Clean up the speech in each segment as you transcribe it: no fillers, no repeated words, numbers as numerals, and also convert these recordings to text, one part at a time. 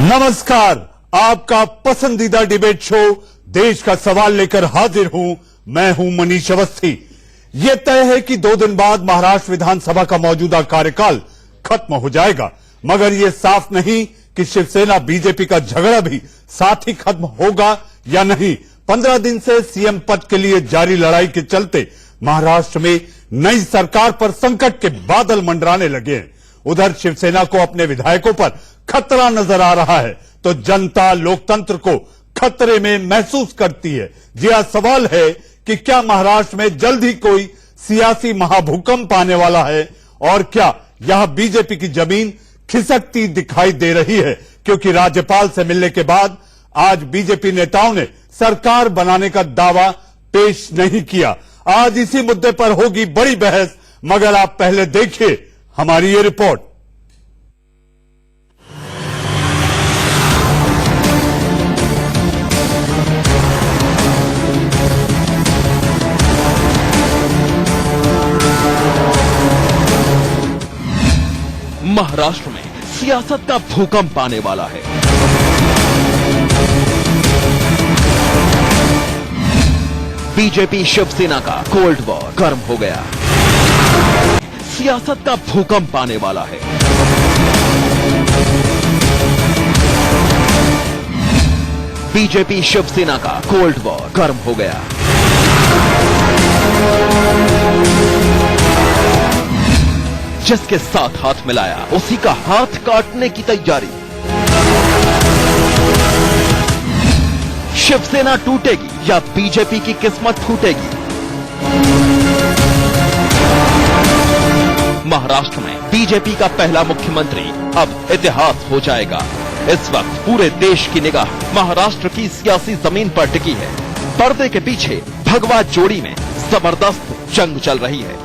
नमस्कार, आपका पसंदीदा डिबेट शो देश का सवाल लेकर हाजिर हूं। मैं हूं मनीष अवस्थी। यह तय है कि 2 दिन बाद महाराष्ट्र विधानसभा का मौजूदा कार्यकाल खत्म हो जाएगा, मगर यह साफ नहीं कि शिवसेना बीजेपी का झगड़ा भी साथ ही खत्म होगा या नहीं। 15 दिन से सीएम पद के लिए जारी लड़ाई के चलते महाराष्ट्र में नई सरकार पर संकट के बादल मंडराने लगे हैं। उधर शिवसेना को अपने विधायकों पर खतरा नजर आ रहा है, तो जनता लोकतंत्र को खतरे में महसूस करती है। जी हां, सवाल है कि क्या महाराष्ट्र में जल्द ही कोई सियासी महाभूकंप आने वाला है, और क्या यहां बीजेपी की जमीन खिसकती दिखाई दे रही है, क्योंकि राज्यपाल से मिलने के बाद आज बीजेपी नेताओं ने सरकार बनाने का दावा पेश नहीं किया। आज इसी मुद्दे पर होगी बड़ी बहस, मगर आप पहले देखिए हमारी ये रिपोर्ट। महाराष्ट्र में सियासत का भूकंप आने वाला है। बीजेपी शिवसेना का कोल्ड वॉर गर्म हो गया। सियासत का भूकंप आने वाला है। बीजेपी शिवसेना का कोल्ड वॉर गर्म हो गया। जिसके साथ हाथ मिलाया उसी का हाथ काटने की तैयारी। शिवसेना टूटेगी या बीजेपी की किस्मत फूटेगी? महाराष्ट्र में बीजेपी का पहला मुख्यमंत्री अब इतिहास हो जाएगा। इस वक्त पूरे देश की निगाह महाराष्ट्र की सियासी जमीन पर टिकी है। पर्दे के पीछे भगवा जोड़ी में जबरदस्त जंग चल रही है।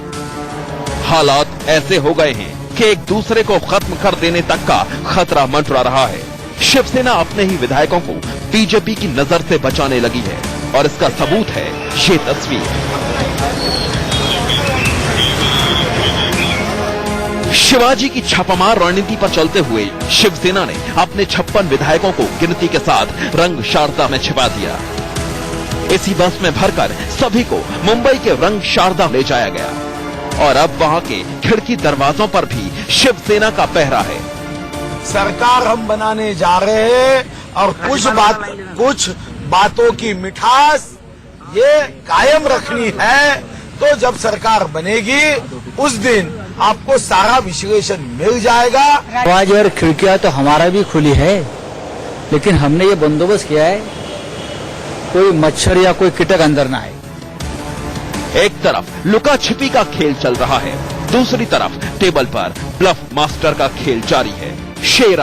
हालात ऐसे हो गए हैं कि एक दूसरे को खत्म कर देने तक का खतरा मंडरा रहा है। शिवसेना अपने ही विधायकों को बीजेपी की नजर से बचाने लगी है, और इसका सबूत है ये तस्वीर। शिवाजी की छापामार रणनीति पर चलते हुए शिवसेना ने अपने 56 विधायकों को गिनती के साथ रंग शारदा में छिपा दिया। इसी बस में भरकर सभी को मुंबई के रंग शारदा ले जाया गया, और अब वहां के खिड़की दरवाजों पर भी शिवसेना का पहरा है। सरकार हम बनाने जा रहे हैं, और कुछ बातों की मिठास ये कायम रखनी है। तो जब सरकार बनेगी उस दिन आपको सारा विश्लेषण मिल जाएगा। दरवाजे और खिड़कियां तो हमारा भी खुली है, लेकिन हमने ये बंदोबस्त किया है कोई मच्छर या कोई कीटक अंदर ना आए। एक तरफ लुका छिपी का खेल चल रहा है, दूसरी तरफ टेबल पर ब्लफ मास्टर का खेल जारी है। शेर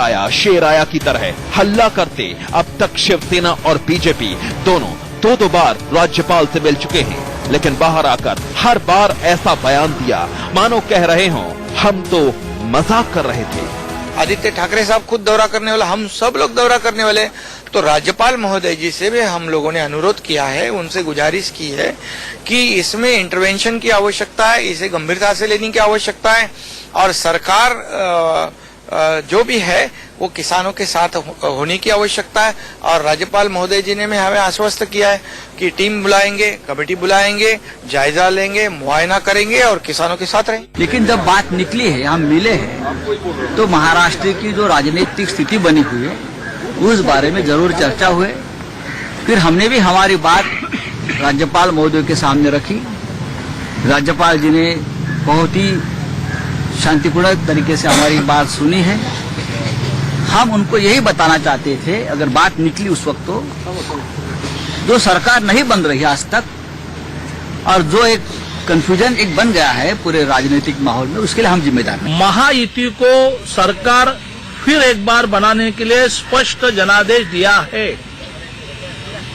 आया की तरह हल्ला करते अब तक शिवसेना और बीजेपी दोनों दो बार राज्यपाल से मिल चुके हैं, लेकिन बाहर आकर हर बार ऐसा बयान दिया मानो कह रहे हों हम तो मजाक कर रहे थे। आदित्य ठाकरे साहब खुद दौरा करने वाला, हम सब लोग दौरा करने वाले, तो राज्यपाल महोदय जी से भी हम लोगों ने अनुरोध किया है, उनसे गुजारिश की है कि इसमें इंटरवेंशन की आवश्यकता है, इसे गंभीरता से लेने की आवश्यकता है, और सरकार जो भी है वो किसानों के साथ होने की आवश्यकता है। और राज्यपाल महोदय जी ने हमें आश्वस्त किया है कि टीम बुलाएंगे, कमेटी बुलाएंगे, जायजा लेंगे, मुआयना करेंगे और किसानों के साथ रहेंगे। लेकिन जब बात निकली है, हम मिले हैं, तो महाराष्ट्र की जो राजनीतिक स्थिति बनी हुई है उस बारे में जरूर चर्चा हुए। फिर हमने भी हमारी बात राज्यपाल महोदय के सामने रखी। राज्यपाल जी ने बहुत ही शांतिपूर्ण तरीके से हमारी बात सुनी है। हम उनको यही बताना चाहते थे, अगर बात निकली उस वक्त, तो जो सरकार नहीं बन रही आज तक, और जो एक कंफ्यूजन एक बन गया है पूरे राजनीतिक माहौल में, उसके लिए हम जिम्मेदार हैं। महायुति को सरकार फिर एक बार बनाने के लिए स्पष्ट जनादेश दिया है।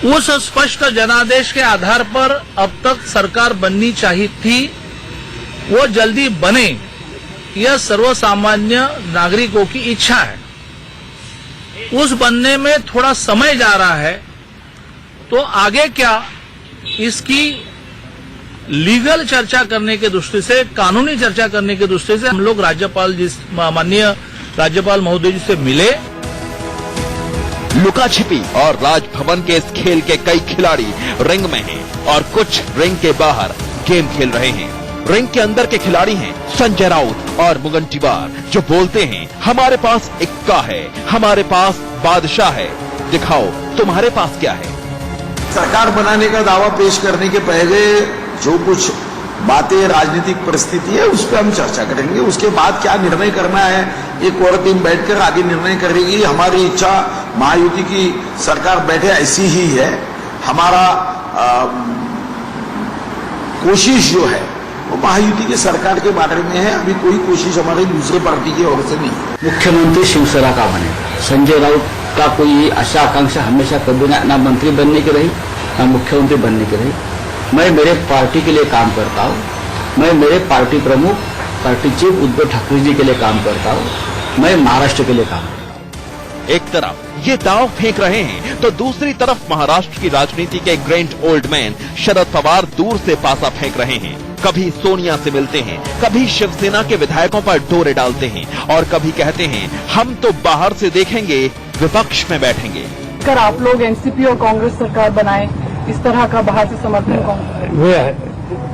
उस स्पष्ट जनादेश के आधार पर अब तक सरकार बननी चाहिए थी, वो जल्दी बने, यह सर्वसामान्य नागरिकों की इच्छा है। उस बनने में थोड़ा समय जा रहा है, तो आगे क्या इसकी लीगल चर्चा करने के दृष्टि से, कानूनी चर्चा करने के दृष्टि से हम लोग माननीय राज्यपाल महोदय जी से मिले। लुका छिपी और राजभवन के इस खेल के कई खिलाड़ी रिंग में हैं और कुछ रिंग के बाहर गेम खेल रहे हैं। रिंग के अंदर के खिलाड़ी हैं संजय राउत और मुगंटीवार, जो बोलते हैं हमारे पास इक्का है, हमारे पास बादशाह है, दिखाओ तुम्हारे पास क्या है। सरकार बनाने का दावा पेश करने के पहले जो कुछ बातें राजनीतिक परिस्थिति है उस पर हम चर्चा करेंगे। उसके बाद क्या निर्णय करना है एक और टीम बैठकर आगे निर्णय करेगी। हमारी इच्छा महायुति की सरकार बैठे ऐसी ही है। हमारा कोशिश जो है वो महायुति की सरकार के बारे में है। अभी कोई कोशिश हमारी दूसरे पार्टी की ओर से नहीं है। मुख्यमंत्री शिवसेना का बनेगा। संजय राउत का कोई आशा आकांक्षा हमेशा कभी ना मंत्री बनने की रही ना मुख्यमंत्री बनने की रही। मैं मेरे पार्टी के लिए काम करता हूँ। मैं मेरे पार्टी प्रमुख पार्टी चीफ उद्धव ठाकरे जी के लिए काम करता हूँ। मैं महाराष्ट्र के लिए काम करता हूँ। एक तरफ ये दांव फेंक रहे हैं तो दूसरी तरफ महाराष्ट्र की राजनीति के grand old man Sharad Pawar दूर से पासा फेंक रहे हैं। कभी सोनिया से मिलते हैं, कभी शिवसेना के विधायकों पर डोरे डालते हैं और कभी कहते हैं हम तो बाहर से देखेंगे, विपक्ष में बैठेंगे। अगर आप लोग एनसीपी और कांग्रेस सरकार बनाए, इस तरह का बाहर से समर्थन कौन?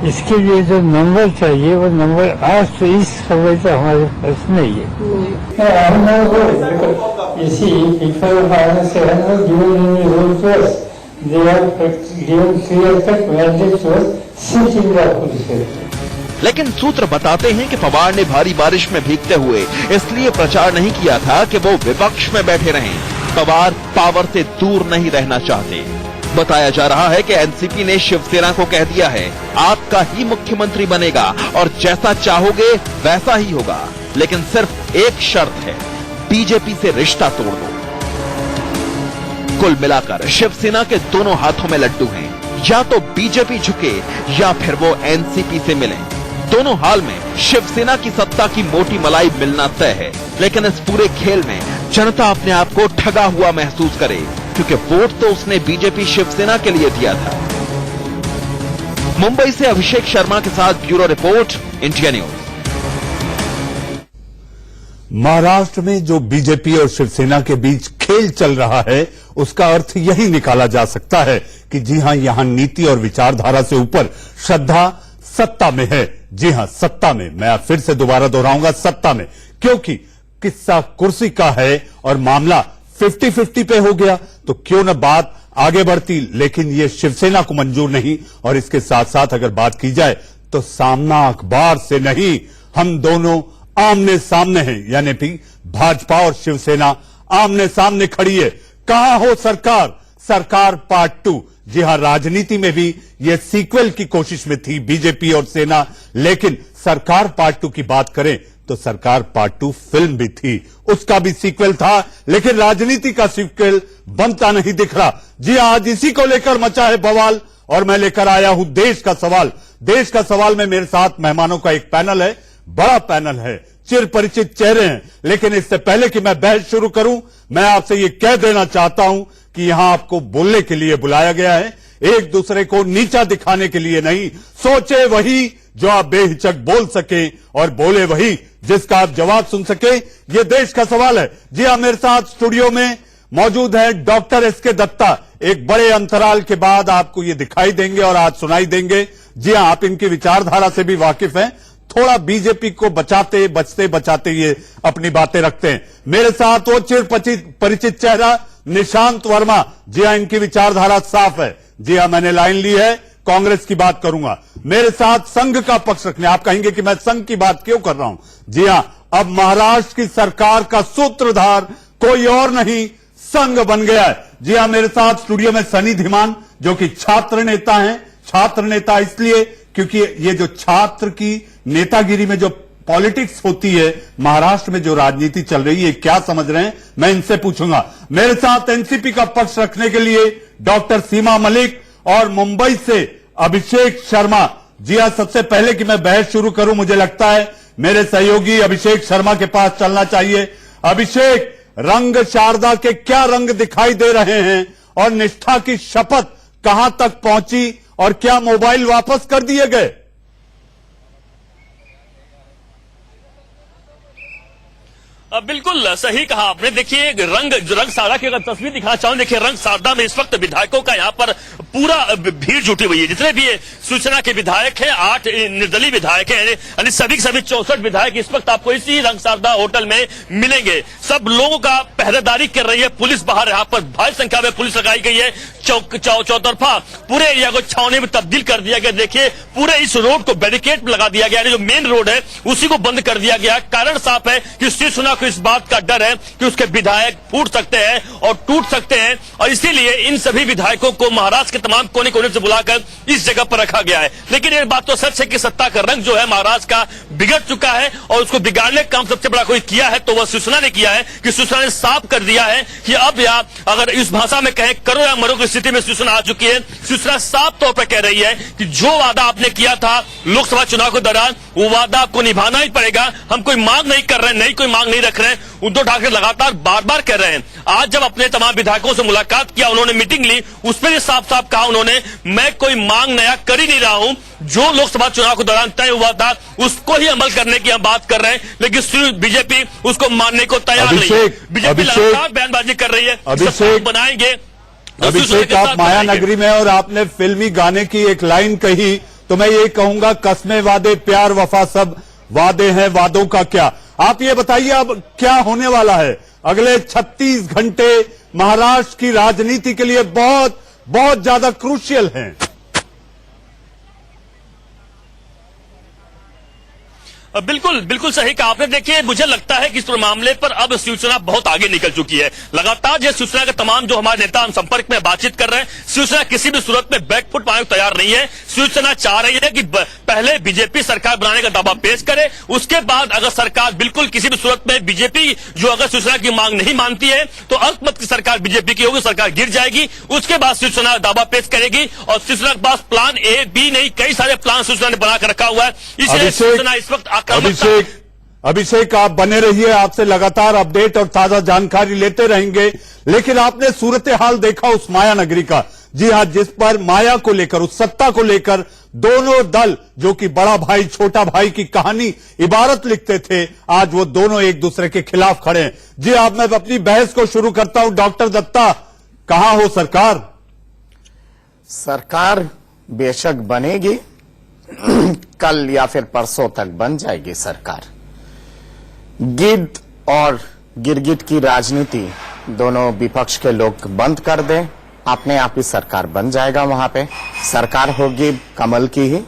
इसके लिए जो नंबर चाहिए वो नंबर आज तो इस समय तो हमारे पास नहीं है। लेकिन सूत्र बताते हैं कि पवार ने भारी बारिश में भीगते हुए इसलिए प्रचार नहीं किया था कि वो विपक्ष में बैठे रहें। पवार पावर से दूर नहीं रहना चाहते। बताया जा रहा है कि एनसीपी ने शिवसेना को कह दिया है आपका ही मुख्यमंत्री बनेगा और जैसा चाहोगे वैसा ही होगा, लेकिन सिर्फ एक शर्त है, बीजेपी से रिश्ता तोड़ दो। कुल मिलाकर शिवसेना के दोनों हाथों में लड्डू हैं, या तो बीजेपी झुके या फिर वो एनसीपी से मिले। दोनों हाल में शिवसेना की सत्ता की मोटी मलाई मिलना तय है, लेकिन इस पूरे खेल में जनता अपने आप को ठगा हुआ महसूस करे, क्योंकि वोट तो उसने बीजेपी शिवसेना के लिए दिया था। मुंबई से अभिषेक शर्मा के साथ bureau report, India news. Maharashtra में जो बीजेपी और शिवसेना के बीच खेल चल रहा है उसका अर्थ यही निकाला जा सकता है कि जी हां, यहां नीति और विचारधारा से ऊपर श्रद्धा सत्ता में है। जी हां, सत्ता में। मैं फिर से दोबारा दोहराऊंगा, सत्ता में, क्योंकि किस्सा कुर्सी का है और मामला 50-50 पे हो गया तो क्यों न बात आगे बढ़ती, लेकिन ये शिवसेना को मंजूर नहीं। और इसके साथ साथ अगर बात की जाए तो सामना अखबार से नहीं, हम दोनों आमने सामने हैं, यानी कि भाजपा और शिवसेना आमने सामने खड़ी है। कहां हो सरकार? सरकार पार्ट 2। जी हां, राजनीति में भी यह सीक्वल की कोशिश में थी बीजेपी और सेना, लेकिन सरकार पार्ट 2 की बात करें तो सरकार पार्ट 2 फिल्म भी थी, उसका भी सीक्वल था, लेकिन राजनीति का सीक्वल बनता नहीं दिख रहा। जी आज इसी को लेकर मचा है बवाल और मैं लेकर आया हूं देश का सवाल। देश का सवाल में मेरे साथ मेहमानों का एक पैनल है, बड़ा पैनल है, चिर परिचित चेहरे हैं। लेकिन इससे पहले कि मैं बहस शुरू करूं, मैं आपसे ये कह देना चाहता हूं कि यहां आपको बोलने के लिए बुलाया गया है, एक दूसरे को नीचा दिखाने के लिए नहीं। सोचे वही जो आप बेहिचक बोल सके और बोले वही जिसका आप जवाब सुन सके। ये देश का सवाल है। जी हां, मेरे साथ स्टूडियो में मौजूद है डॉक्टर एसके दत्ता। एक बड़े अंतराल के बाद आपको ये दिखाई देंगे और आज सुनाई देंगे। जी हां, आप इनकी विचारधारा से भी वाकिफ हैं, थोड़ा बीजेपी को बचाते ये अपनी बातें रखते हैं। मेरे साथ वो चिर परिचित चेहरा निशांत वर्मा। जी हां, इनकी विचारधारा साफ है। जी हां, मैंने लाइन ली है, कांग्रेस की बात करूंगा। मेरे साथ संघ का पक्ष रखने, आप कहेंगे कि मैं संघ की बात क्यों कर रहा हूं। जी हां, अब महाराष्ट्र की सरकार का सूत्रधार कोई और नहीं, संघ बन गया है। जी हां, मेरे साथ स्टूडियो में सनी धीमान जो कि छात्र नेता हैं। छात्र नेता इसलिए क्योंकि ये जो छात्र की नेतागिरी में जो पॉलिटिक्स होती है, महाराष्ट्र में जो राजनीति चल रही है, क्या समझ रहे हैं, मैं इनसे पूछूंगा। मेरे साथ एनसीपी का पक्ष रखने के लिए डॉक्टर सीमा मलिक और मुंबई से अभिषेक शर्मा। जी हां, सबसे पहले कि मैं बहस शुरू करूं, मुझे लगता है मेरे सहयोगी अभिषेक शर्मा के पास चलना चाहिए। अभिषेक, रंग शारदा के क्या रंग दिखाई दे रहे हैं और निष्ठा की शपथ कहां तक पहुंची और क्या मोबाइल वापस कर दिए गए? बिल्कुल सही कहा आपने। देखिए रंग सादा की अगर तस्वीर दिखाना चाहूं, देखिए रंग सादा में इस वक्त विधायकों का यहाँ पर पूरा भीड़ जुटी हुई है। जितने भी शिवसेना के विधायक हैं, 8 निर्दलीय विधायक हैं, यानी सभी 64 विधायक इस वक्त आपको इसी रंग सादा होटल में मिलेंगे। सब लोगों का पहरेदारी कर रही है पुलिस बाहर। यहाँ पर भारी संख्या में पुलिस लगाई गई है। चौतरफा पूरे एरिया को छावनी में तब्दील कर दिया गया। देखिए पूरे इस रोड को बैरिकेड लगा दिया गया, जो मेन रोड है उसी को बंद कर दिया गया। कारण साफ है कि शिवसेना को इस बात का डर है कि उसके विधायक फूट सकते हैं और टूट सकते हैं, और इसीलिए इन सभी विधायकों को महाराष्ट्र के तमाम कोने कोने से बुलाकर इस जगह पर रखा गया है। लेकिन ये बात तो सच है कि सत्ता का रंग जो है महाराष्ट्र का बिगड़ चुका है, और उसको बिगाड़ने का काम सबसे बड़ा कोई किया है तो वह शिवसेना ने किया है कि शिवसेना ने साफ कर दिया है कि अब या अगर इस भाषा में कहें करो या मरो की स्थिति में शिवसेना आ चुकी है। शिवसेना साफ तौर पर कह रही है कि जो वादा आपने किया था लोकसभा चुनाव के दौरान, वो वादा आपको निभाना ही पड़ेगा। हम कोई मांग नहीं कर रहे हैं, नहीं कोई मांग नहीं रख रहे हैं। उद्धव ठाकरे लगातार बार बार कह रहे हैं। आज जब अपने तमाम विधायकों से मुलाकात किया, उन्होंने मीटिंग ली, उसमें भी साफ साफ कहा उन्होंने, मैं कोई मांग नया कर ही नहीं रहा हूं। जो लोकसभा चुनाव के दौरान तय हुआ था उसको ही अमल करने की हम बात कर रहे हैं, लेकिन बीजेपी उसको मानने को तैयार नहीं है। बीजेपी लगातार बयानबाजी कर रही है, अभिषेक बनाएंगे। अभिषेक, आप माया नगरी में और आपने फिल्मी गाने की एक लाइन कही, तो मैं ये कहूंगा कसमें वादे प्यार वफा सब वादे हैं, वादों का क्या। आप ये बताइए अब क्या होने वाला है। अगले 36 घंटे महाराष्ट्र की राजनीति के लिए बहुत बहुत ज्यादा क्रूशियल हैं। बिल्कुल बिल्कुल सही कहा आपने। देखिए मुझे लगता है कि इस मामले पर अब शिवसेना बहुत आगे निकल चुकी है। लगातार जो शिवसेना के तमाम जो हमारे नेता हम संपर्क में बातचीत कर रहे हैं, शिवसेना किसी भी सूरत में बैकफुट पाने को तैयार नहीं है। शिवसेना चाह रही है कि पहले बीजेपी सरकार बनाने का दावा पेश करे, उसके बाद अगर सरकार बिल्कुल किसी भी सूरत में बीजेपी जो अगर शिवसेना की मांग नहीं मानती है तो अल्पमत की सरकार बीजेपी की होगी, सरकार गिर जाएगी। उसके बाद शिवसेना दावा पेश करेगी, और शिवसेना के पास प्लान ए बी नहीं कई सारे प्लान शिवसेना ने बनाकर रखा हुआ है। इसलिए शिवसेना इस वक्त अभिषेक आप बने रहिए, आपसे लगातार अपडेट और ताजा जानकारी लेते रहेंगे। लेकिन आपने सूरत हाल देखा उस माया नगरी का। जी हां, जिस पर माया को लेकर, उस सत्ता को लेकर दोनों दल जो कि बड़ा भाई छोटा भाई की कहानी इबारत लिखते थे, आज वो दोनों एक दूसरे के खिलाफ खड़े हैं। जी आप, मैं अपनी बहस को शुरू करता हूं। डॉक्टर दत्ता, कहां हो सरकार? सरकार बेशक बनेगी, कल या फिर परसों तक बन जाएगी सरकार। गिद्ध और गिरगिट की राजनीति दोनों विपक्ष के लोग बंद कर दें, अपने आप ही सरकार बन जाएगा। वहां पे सरकार होगी कमल की ही,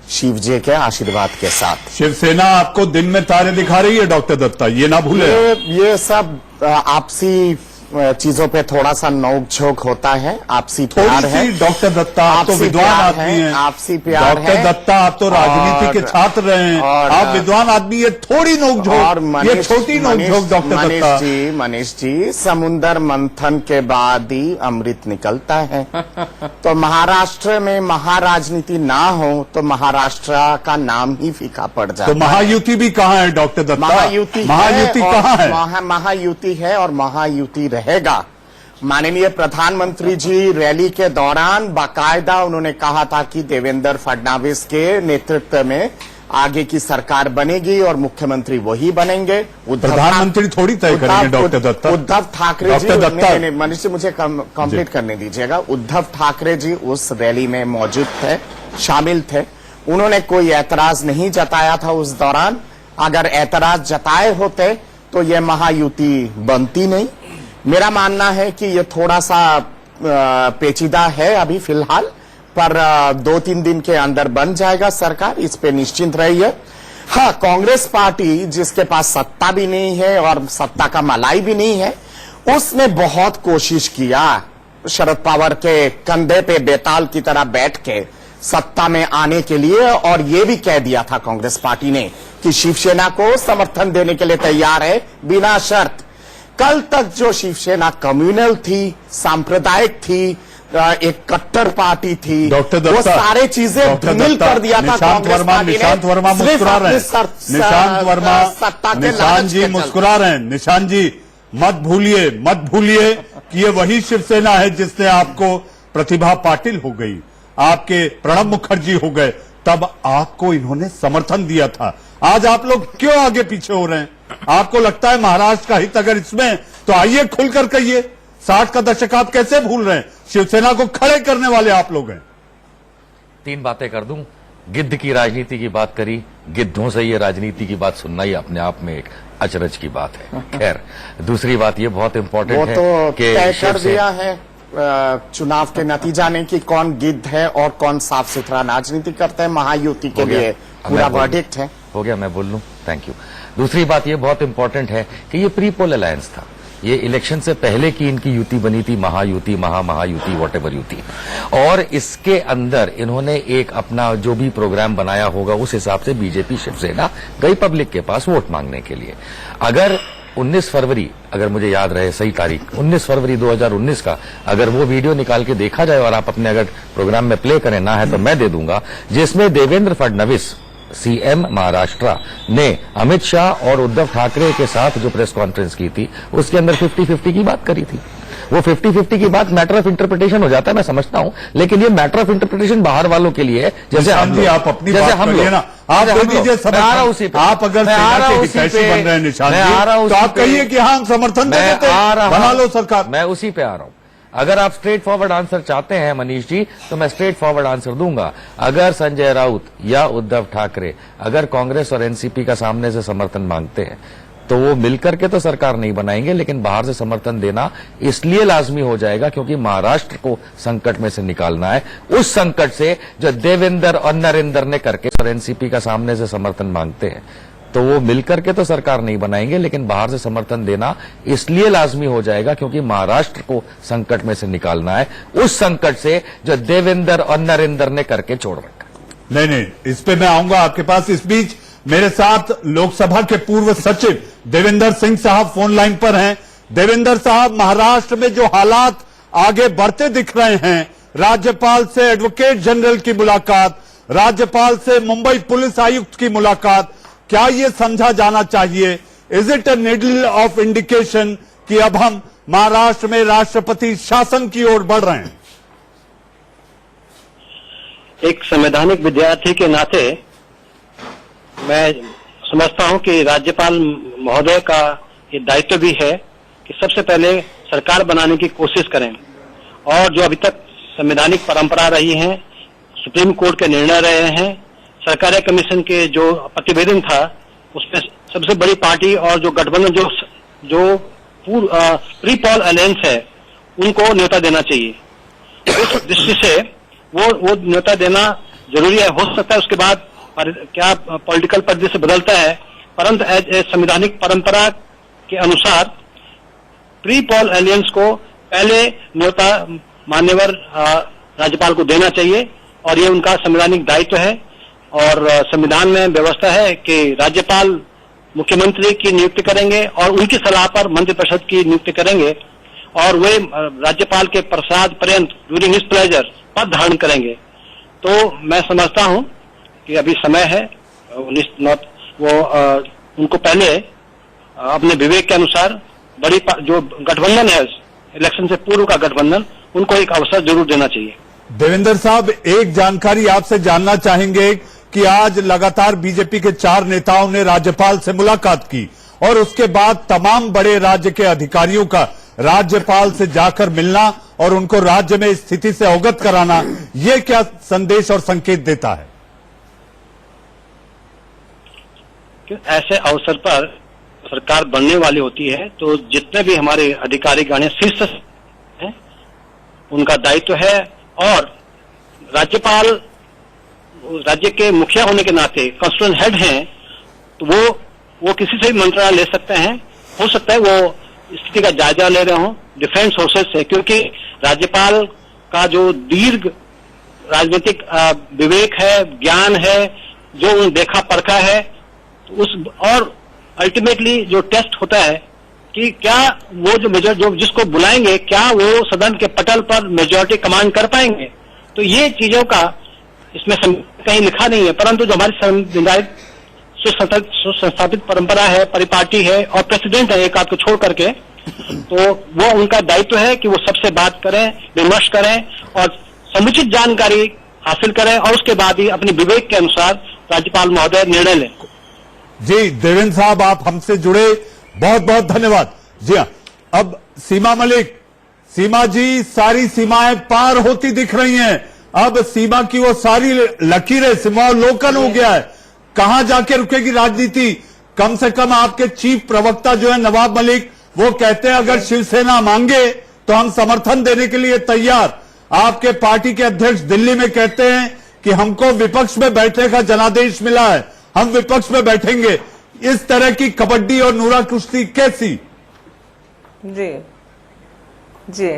शिव जी के आशीर्वाद के साथ। शिवसेना आपको दिन में तारे दिखा रही है डॉक्टर दत्ता, ये ना भूले। ये सब आपसी चीजों पे थोड़ा सा नोक झोंक होता है, आपसी प्यार है। डॉक्टर दत्ता आप तो विद्वान आदमी हैं, आपसी प्यार है। डॉक्टर दत्ता आप तो राजनीति के छात्र रहे हैं, आप विद्वान आदमी, ये थोड़ी नोक झोंक, ये छोटी नोक झोंक। डॉक्टर दत्ता, मनीष जी, समुद्र मंथन के बाद ही अमृत निकलता है। तो महाराष्ट्र में महाराजनीति ना हो तो महाराष्ट्र का नाम ही फीका पड़ जाता है। तो महायुति भी कहाँ है डॉक्टर दत्ता? महायुति कहाँ है? महायुति है और महायुति रहेगा। माननीय प्रधानमंत्री जी रैली के दौरान बाकायदा उन्होंने कहा था कि देवेंद्र फडणवीस के नेतृत्व में आगे की सरकार बनेगी और मुख्यमंत्री वही बनेंगे। प्रधानमंत्री थोड़ी तय करेंगे डॉक्टर दत्ता। उद्धव ठाकरे जी, मनीष जी मुझे कंप्लीट करने दीजिएगा। उद्धव ठाकरे जी उस रैली में मौजूद थे, शामिल थे। उन्होंने कोई ऐतराज नहीं जताया था उस दौरान। अगर ऐतराज जताए होते तो ये महायुति बनती नहीं। मेरा मानना है कि ये थोड़ा सा पेचीदा है अभी फिलहाल, पर 2-3 दिन के अंदर बन जाएगा सरकार, इस पे निश्चिंत रहिए। हाँ, कांग्रेस पार्टी जिसके पास सत्ता भी नहीं है और सत्ता का मलाई भी नहीं है, उसने बहुत कोशिश किया शरद पवार के कंधे पे बेताल की तरह बैठ के सत्ता में आने के लिए, और ये भी कह दिया था कांग्रेस पार्टी ने कि शिवसेना को समर्थन देने के लिए तैयार है बिना शर्त। कल तक जो शिवसेना कम्युनल थी, सांप्रदायिक थी, एक कट्टर पार्टी थी, वो सारे चीजें धूमिल कर दिया था कांग्रेस पार्टी ने। निशांत वर्मा मुस्कुरा रहे हैं, निशांत जी मुस्कुरा रहे हैं। निशांत जी मत भूलिए कि ये वही शिवसेना है जिसने आपको प्रतिभा पाटिल हो गई, आपके प्रणब मुखर्जी हो गए, तब आपको इन्होंने समर्थन दिया था। आज आप लोग क्यों आगे पीछे हो रहे हैं? आपको लगता है महाराष्ट्र का हित अगर इसमें, तो आइए खुलकर कहिए। 60 का दशक आप कैसे भूल रहे हैं? शिवसेना को खड़े करने वाले आप लोग हैं। 3 बातें कर दूं। गिद्ध की राजनीति की बात करी, गिद्धों से ये राजनीति की बात सुनना ही अपने आप में एक अचरज की बात है। खैर, दूसरी बात ये बहुत इंपॉर्टेंट है तो कि तय कर दिया है चुनाव के नतीजा ने कि कौन गिद्ध है और कौन साफ सुथरा राजनीति करता है। महायुति के लिए पूरा वर्डिक्ट है। हो गया, मैं बोल लूं? Thank you. दूसरी बात ये बहुत इंपॉर्टेंट है कि ये प्री पोल अलायंस था। ये इलेक्शन से पहले की इनकी युति बनी थी, महायुति, महायुति, वॉटेवर युति, और इसके अंदर इन्होंने एक अपना जो भी प्रोग्राम बनाया होगा उस हिसाब से बीजेपी शिवसेना गई पब्लिक के पास वोट मांगने के लिए। अगर 19 फरवरी, अगर मुझे याद रहे सही तारीख, 19 फरवरी 2019 का अगर वो वीडियो निकाल के देखा जाए और आप अपने अगर प्रोग्राम में प्ले करें, ना है तो मैं दे दूंगा, जिसमें देवेंद्र फडणवीस सीएम महाराष्ट्र ने अमित शाह और उद्धव ठाकरे के साथ जो प्रेस कॉन्फ्रेंस की थी उसके अंदर 50-50 की बात करी थी। वो 50-50 की बात मैटर ऑफ इंटरप्रिटेशन हो जाता है, मैं समझता हूं, लेकिन ये मैटर ऑफ इंटरप्रिटेशन बाहर वालों के लिए है। जैसे आप अपनी जैसे हम लोग ना, आप दे दीजिए समर्थन। आप अगर सेना के हितैषी बन रहे हैं निशान जी, तो आप कहिए कि हाँ, हम समर्थन देते हैं, बना लो सरकार। मैं उसी पे आ रहा हूं। अगर आप स्ट्रेट फॉरवर्ड आंसर चाहते हैं मनीष जी, तो मैं स्ट्रेट फॉरवर्ड आंसर दूंगा। अगर संजय राउत या उद्धव ठाकरे अगर कांग्रेस और एनसीपी का सामने से समर्थन मांगते हैं तो वो मिलकर के तो सरकार नहीं बनाएंगे, लेकिन बाहर से समर्थन देना इसलिए लाजमी हो जाएगा क्योंकि महाराष्ट्र को संकट में से निकालना है, उस संकट से जो देवेंद्र और नरेंद्र ने करके और एनसीपी का सामने से समर्थन मांगते हैं, तो वो मिलकर के तो सरकार नहीं बनाएंगे, लेकिन बाहर से समर्थन देना इसलिए लाजमी हो जाएगा क्योंकि महाराष्ट्र को संकट में से निकालना है, उस संकट से जो देवेंद्र और नरेंद्र ने करके छोड़ रखा। नहीं, इस पे मैं आऊंगा आपके पास। इस बीच मेरे साथ लोकसभा के पूर्व सचिव देवेंद्र सिंह साहब फोन लाइन पर हैं। देवेंद्र साहब, महाराष्ट्र में जो हालात आगे बढ़ते दिख रहे हैं, राज्यपाल से एडवोकेट जनरल की मुलाकात, राज्यपाल से मुंबई पुलिस आयुक्त की मुलाकात, क्या ये समझा जाना चाहिए, is it a needle of indication कि अब हम महाराष्ट्र में राष्ट्रपति शासन की ओर बढ़ रहे हैं? एक संवैधानिक विद्यार्थी के नाते मैं समझता हूं कि राज्यपाल महोदय का ये दायित्व भी है कि सबसे पहले सरकार बनाने की कोशिश करें, और जो अभी तक संवैधानिक परंपरा रही है, सुप्रीम कोर्ट के निर्णय रहे हैं, सरकारी कमीशन के जो प्रतिवेदन था उसमें सबसे बड़ी पार्टी और जो गठबंधन जो प्री पोल अलायंस है उनको न्योता देना चाहिए। उस दृष्टि से वो न्योता देना जरूरी है। हो सकता है उसके बाद क्या पॉलिटिकल परिदृश्य बदलता है, परंतु संवैधानिक परंपरा के अनुसार प्री पोल अलायंस को पहले न्योता मान्यवर राज्यपाल को देना चाहिए, और ये उनका संवैधानिक दायित्व है। और संविधान में व्यवस्था है कि राज्यपाल मुख्यमंत्री की नियुक्ति करेंगे और उनकी सलाह पर मंत्रिपरिषद की नियुक्ति करेंगे, और वे राज्यपाल के प्रसाद पर्यंत ड्यूरिंग हिज प्लेजर पद धारण करेंगे। तो मैं समझता हूं कि अभी समय है, उनको पहले अपने विवेक के अनुसार बड़ी जो गठबंधन है, इलेक्शन से पूर्व का गठबंधन, उनको एक अवसर जरूर देना चाहिए। देवेंद्र साहब, एक जानकारी आपसे जानना चाहेंगे कि आज लगातार बीजेपी के 4 नेताओं ने राज्यपाल से मुलाकात की और उसके बाद तमाम बड़े राज्य के अधिकारियों का राज्यपाल से जाकर मिलना और उनको राज्य में स्थिति से अवगत कराना, ये क्या संदेश और संकेत देता है? ऐसे अवसर पर सरकार बनने वाली होती है तो जितने भी हमारे अधिकारीगण हैं, शीर्ष हैं, उनका दायित्व है, और राज्यपाल राज्य के मुखिया होने के नाते कॉन्स्टिट्यूएंट हेड हैं, तो वो किसी से भी मंत्रालय ले सकते हैं। हो सकता है वो स्थिति का जायजा ले रहे हों डिफरेंट सोर्सेज से, क्योंकि राज्यपाल का जो दीर्घ राजनीतिक विवेक है, ज्ञान है, जो उन्होंने देखा परखा है, और अल्टीमेटली जो टेस्ट होता है कि क्या वो जो जिसको बुलाएंगे क्या वो सदन के पटल पर मेजॉरिटी कमांड कर पाएंगे। तो ये चीजों का इसमें कहीं लिखा नहीं है, परंतु जो हमारी संवैधानिक सुसंस्थापित परंपरा है, परिपाटी है और प्रेसिडेंट है एक आध को छोड़ करके, तो वो उनका दायित्व है कि वो सबसे बात करें, विमर्श करें और समुचित जानकारी हासिल करें, और उसके बाद ही अपने विवेक के अनुसार राज्यपाल महोदय निर्णय लें। जी देवेंद्र साहब, आप हमसे जुड़े, बहुत बहुत धन्यवाद। जी हाँ, अब सीमा मलिक, सीमा जी, सारी सीमाएं पार होती दिख रही हैं। अब सीमा की वो सारी लकीरें, सिमावलोकन हो गया है। कहां जाके रुकेगी राजनीति? कम से कम आपके चीफ प्रवक्ता जो है नवाब मलिक, वो कहते हैं अगर शिवसेना मांगे तो हम समर्थन देने के लिए तैयार। आपके पार्टी के अध्यक्ष दिल्ली में कहते हैं कि हमको विपक्ष में बैठने का जनादेश मिला है, हम विपक्ष में बैठेंगे। इस तरह की कबड्डी और नूरा कुश्ती कैसी? जी जी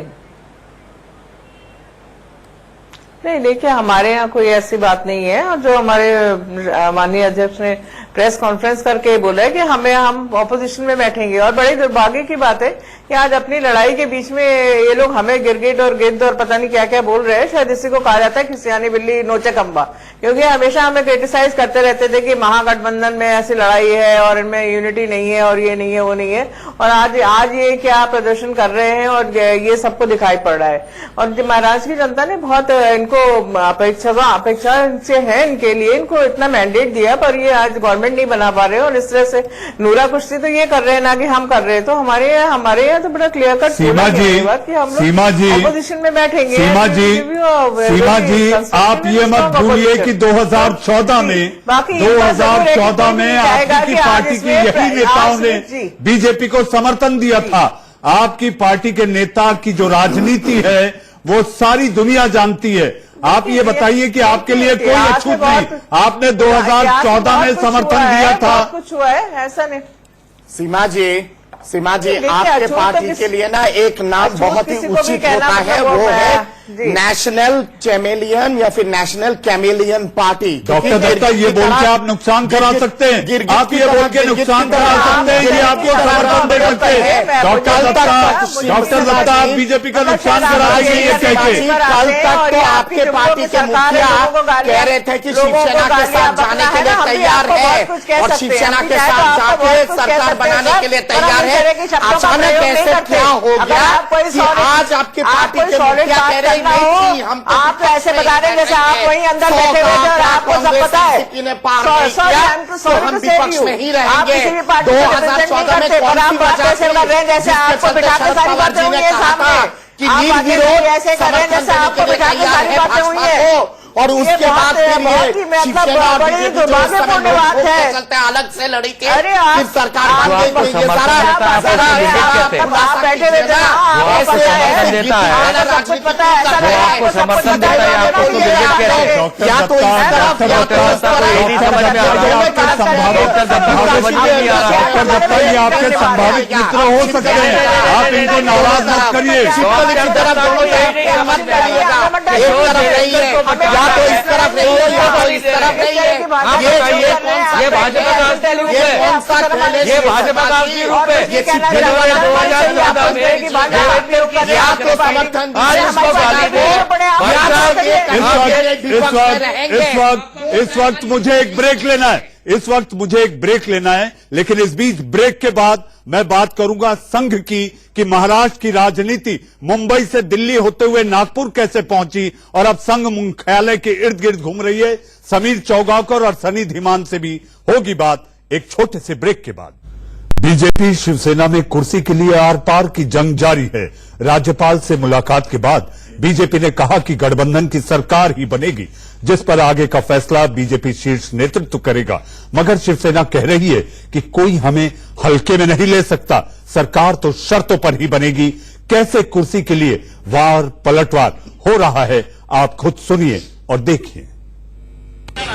नहीं, देखिए हमारे यहाँ कोई ऐसी बात नहीं है। और जो हमारे माननीय अध्यक्ष ने प्रेस कॉन्फ्रेंस करके बोला है कि हम ऑपोजिशन में बैठेंगे। और बड़े दुर्भाग्य की बात है कि आज अपनी लड़ाई के बीच में ये लोग हमें गिरगिट और गिद्ध और पता नहीं क्या क्या बोल रहे हैं। शायद इसी को कहा जाता है खिसियानी बिल्ली नोचे खंबा, क्योंकि हमेशा हमें क्रिटिसाइज करते रहते थे कि महागठबंधन में ऐसी लड़ाई है और इनमें यूनिटी नहीं है और ये नहीं है वो नहीं है। और आज ये क्या प्रदर्शन कर रहे हैं और ये सबको दिखाई पड़ रहा है। और महाराष्ट्र की जनता ने बहुत इनको अपेक्षा से है इनके लिए, इनको इतना मैंडेट दिया, पर ये आज गवर्नमेंट नहीं बना पा रहे और इस तरह से नूरा कुश्ती तो ये कर रहे हैं ना कि हम कर रहे हैं। तो हमारे यहाँ तो बड़ा क्लियर कट सीमा जी, ऑपोजिशन में बैठेंगे। सीमा जी, आप ये मत भूलिए कि 2014 में आपकी पार्टी की यही नेताओं ने बीजेपी को समर्थन दिया था। आपकी पार्टी के नेता की जो राजनीति है वो सारी दुनिया जानती है। आप ये बताइए कि आपके लिए कोई अछूत नहीं, आपने 2014 में समर्थन दिया था। कुछ हुआ है ऐसा नहीं। सीमा जी, आपके पार्टी के लिए ना एक नाम बहुत ही उचित होता है, वो है नेशनल चैमेलियन या फिर national chameleon party. Doctor Datta, ये बोल के आप नुकसान करा सकते हैं, आप ये बोल के नुकसान करा सकते हैं, ये आपको समर्थन दे सकते हैं। डॉक्टर दत्ता, आप बीजेपी का नुकसान करा देंगे ये कह के। कल तक तो आपके पार्टी के मुखिया कह रहे थे कि शिवसेना के साथ जाने के लिए तैयार है और शिवसेना के साथ जाके सरकार बनाने के लिए तैयार है। अचानक ऐसे क्या हो गया कि आज आपकी पार्टी के मुखिया कह रहे आप ऐसे बता रहे हैं जैसे आप वहीं अंदर बैठे हुए थे और आपको सब पता है। तो हम विपक्ष में ही रहेंगे। 2014 में कौन सी वजह से जैसे आपको बिठा के सारी बातें हुई है सामने कि निर्विरोध ऐसे कर रहे हैं जैसे आपको बिठा के सारी बातें हुई है। और उसके बाद बड़ी दुर्भाग्यपूर्ण बात है। चलते अलग से लड़ी के अरे फिर सरकार आप बैठे हुए थे, पता है आपको समर्थन देता है, आपको गिरगिट कहते हैं। या तो आपके संभावित मित्र हो सकते हैं, आप इनको नाराज मत करिए। या तो इस तरफ रही है या तो इस तरफ रही है। ये भाजपा का असली रूप है, ये भाजपा का असली रूप है। ये 2014 में या तो समर्थन इस वक्त मुझे एक ब्रेक लेना है, लेकिन इस बीच ब्रेक के बाद मैं बात करूंगा संघ की कि महाराष्ट्र की राजनीति मुंबई से दिल्ली होते हुए नागपुर कैसे पहुंची और अब संघ मुख्यालय के इर्द गिर्द घूम रही है। समीर चौगावकर और सनी धीमान से भी होगी बात एक छोटे से ब्रेक के बाद। बीजेपी शिवसेना में कुर्सी के लिए आर पार की जंग जारी है। राज्यपाल से मुलाकात के बाद बीजेपी ने कहा कि गठबंधन की सरकार ही बनेगी, जिस पर आगे का फैसला बीजेपी शीर्ष नेतृत्व करेगा। मगर शिवसेना कह रही है कि कोई हमें हल्के में नहीं ले सकता, सरकार तो शर्तों पर ही बनेगी। कैसे कुर्सी के लिए वार पलटवार हो रहा है, आप खुद सुनिए और देखिए।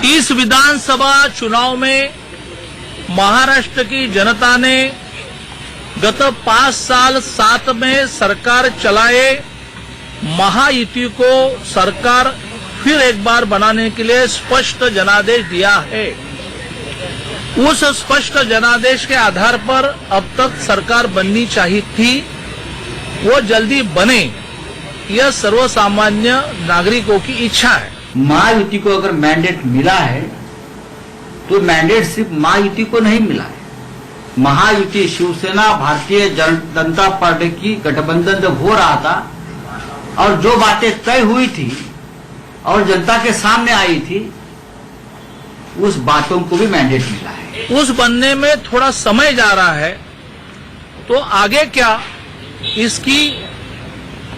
इस विधानसभा चुनाव में महाराष्ट्र की जनता ने गत 5 साल 7 में सरकार चलाए महायुति को सरकार फिर एक बार बनाने के लिए स्पष्ट जनादेश दिया है। उस स्पष्ट जनादेश के आधार पर अब तक सरकार बननी चाहिए थी, वो जल्दी बने, यह सर्वसामान्य नागरिकों की इच्छा है। महायुति को अगर मैंडेट मिला है तो मैंडेट सिर्फ महायुति को नहीं मिला है। महायुति शिवसेना भारतीय जनता पार्टी की गठबंधन जब हो रहा था और जो बातें तय हुई थी और जनता के सामने आई थी, उस बातों को भी मैंडेट मिला है। उस बनने में थोड़ा समय जा रहा है, तो आगे क्या इसकी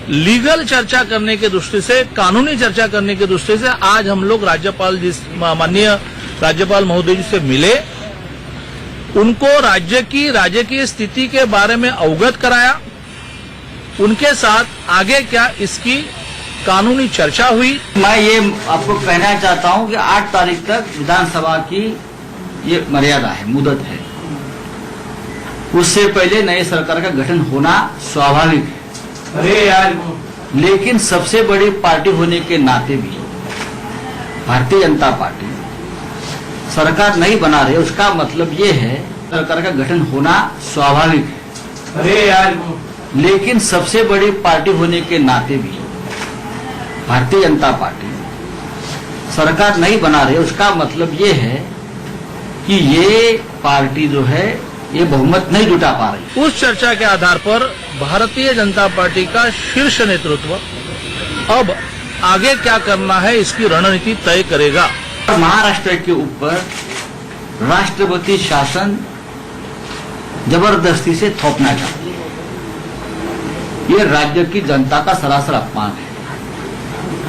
लीगल चर्चा करने की दृष्टि से, कानूनी चर्चा करने की दृष्टि से आज हम लोग राज्यपाल जी, माननीय राज्यपाल महोदय जी से मिले, उनको राज्य की राजकीय स्थिति के बारे में अवगत कराया, उनके साथ आगे क्या इसकी कानूनी चर्चा हुई। मैं ये आपको कहना चाहता हूं कि 8 तारीख तक विधानसभा की ये मर्यादा है, मुदत है। उससे पहले नए सरकार का गठन होना स्वाभाविक है। अरे यार, लेकिन सबसे बड़ी पार्टी होने के नाते भी भारतीय जनता पार्टी सरकार नहीं बना रही, उसका मतलब ये है सरकार का गठन होना स्वाभाविक है। अरे यार, लेकिन सबसे बड़ी पार्टी होने के नाते भी भारतीय जनता पार्टी सरकार नहीं बना रही, उसका मतलब ये है कि ये पार्टी जो है ये बहुमत नहीं जुटा पा रही। उस चर्चा के आधार पर भारतीय जनता पार्टी का शीर्ष नेतृत्व अब आगे क्या करना है इसकी रणनीति तय करेगा। महाराष्ट्र के ऊपर राष्ट्रपति शासन जबरदस्ती से थोपना चाहती है, ये राज्य की जनता का सरासर अपमान है।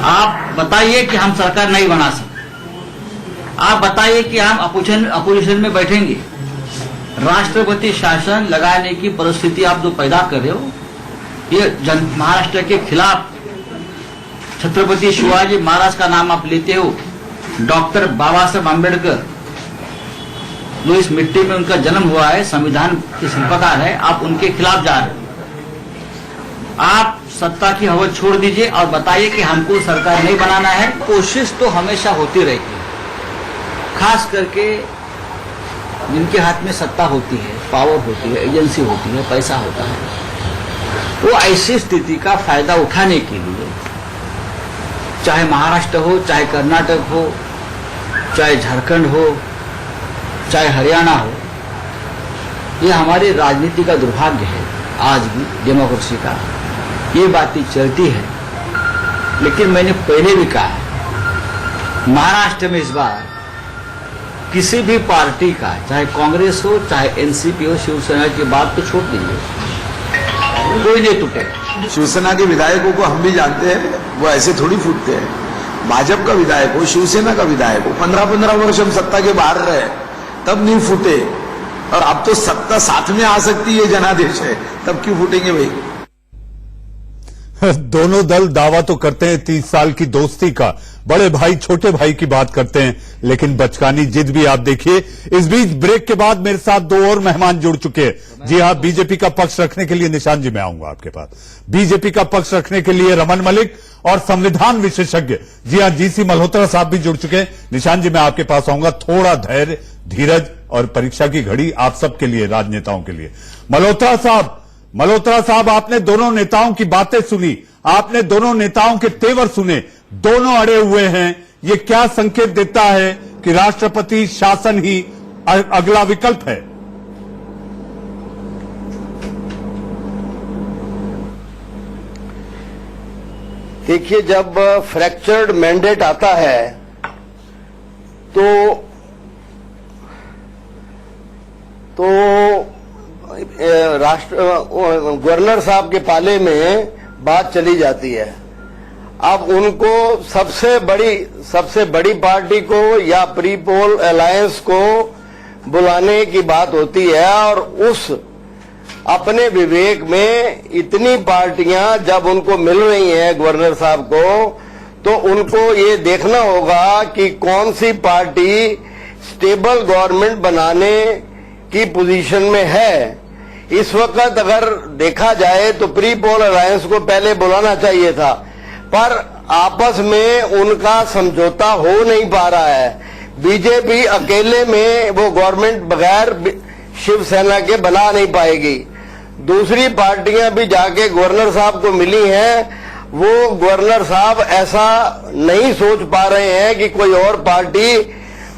आप बताइए कि हम सरकार नहीं बना सकते, आप बताइए कि हम अपोजिशन में बैठेंगे, राष्ट्रपति शासन लगाने की परिस्थिति आप जो पैदा कर रहे हो, ये महाराष्ट्र के खिलाफ छत्रपति शिवाजी महाराज का नाम आप लेते हो, डॉक्टर बाबा साहब अम्बेडकर जो इस मिट्टी में उनका जन्म हुआ है, संविधान के शिल्पकार है, आप उनके खिलाफ जा रहे हो। आप सत्ता की हवा छोड़ दीजिए और बताइए कि हमको सरकार नहीं बनाना है। कोशिश तो हमेशा होती रहेगी, खास करके जिनके हाथ में सत्ता होती है, पावर होती है, एजेंसी होती है, पैसा होता है, वो ऐसी स्थिति का फायदा उठाने के लिए, चाहे महाराष्ट्र हो, चाहे कर्नाटक हो, चाहे झारखंड हो, चाहे हरियाणा हो, ये हमारी राजनीति का दुर्भाग्य है आज भी डेमोक्रेसी का। ये बातें चलती है, लेकिन मैंने पहले भी कहा है, महाराष्ट्र में इस बार किसी भी पार्टी का, चाहे कांग्रेस हो, चाहे एनसीपी हो, शिवसेना की बात तो छोड़ दीजिए, कोई नहीं टूटेगा। शिवसेना के विधायकों को हम भी जानते हैं, वो ऐसे थोड़ी फूटते हैं। भाजपा का विधायक हो, शिवसेना का विधायक हो, 15-15 वर्ष हम सत्ता के बाहर रहे, तब नहीं फूटे, और अब तो सत्ता साथ में आ सकती है, जनादेश है, तब क्यों फूटेंगे भाई। दोनों दल दावा तो करते हैं 30 साल की दोस्ती का, बड़े भाई छोटे भाई की बात करते हैं, लेकिन बचकानी जिद भी आप देखिए। इस बीच ब्रेक के बाद मेरे साथ 2 और मेहमान जुड़ चुके हैं। जी हां, बीजेपी का पक्ष रखने के लिए निशान जी मैं आऊंगा आपके पास। बीजेपी का पक्ष रखने के लिए रमन मलिक और संविधान विशेषज्ञ, जी हां, जीसी मल्होत्रा साहब भी जुड़ चुके हैं। निशान जी मैं आपके पास आऊंगा। थोड़ा धैर्य, धीरज और परीक्षा की घड़ी आप सबके लिए, राजनेताओं के लिए। मल्होत्रा साहब, आपने दोनों नेताओं की बातें सुनी, आपने दोनों नेताओं के तेवर सुने, दोनों अड़े हुए हैं। ये क्या संकेत देता है कि राष्ट्रपति शासन ही अगला विकल्प है? देखिए, जब फ्रैक्चर्ड मैंडेट आता है तो गवर्नर साहब के पाले में बात चली जाती है। अब उनको सबसे बड़ी पार्टी को या प्री पोल अलायंस को बुलाने की बात होती है, और उस अपने विवेक में इतनी पार्टियां जब उनको मिल रही हैं गवर्नर साहब को, तो उनको ये देखना होगा कि कौन सी पार्टी स्टेबल गवर्नमेंट बनाने की पोजीशन में है। इस वक्त अगर देखा जाए तो प्री पोल अलायंस को पहले बुलाना चाहिए था, पर आपस में उनका समझौता हो नहीं पा रहा है। बीजेपी अकेले में वो गवर्नमेंट बगैर शिवसेना के बना नहीं पाएगी। दूसरी पार्टियां भी जाके गवर्नर साहब को मिली हैं, वो गवर्नर साहब ऐसा नहीं सोच पा रहे हैं कि कोई और पार्टी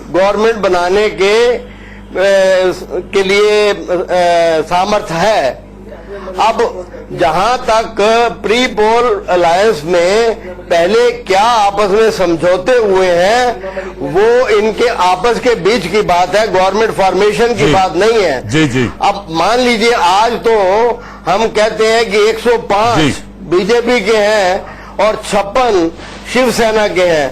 गवर्नमेंट बनाने के लिए सामर्थ्य है। अब जहां तक प्री पोल अलायंस में पहले क्या आपस में समझौते हुए हैं वो इनके आपस के बीच की बात है, गवर्नमेंट फॉर्मेशन की बात नहीं है। जी जी। अब मान लीजिए आज तो हम कहते हैं कि 105 बीजेपी के हैं और 56 शिवसेना के हैं।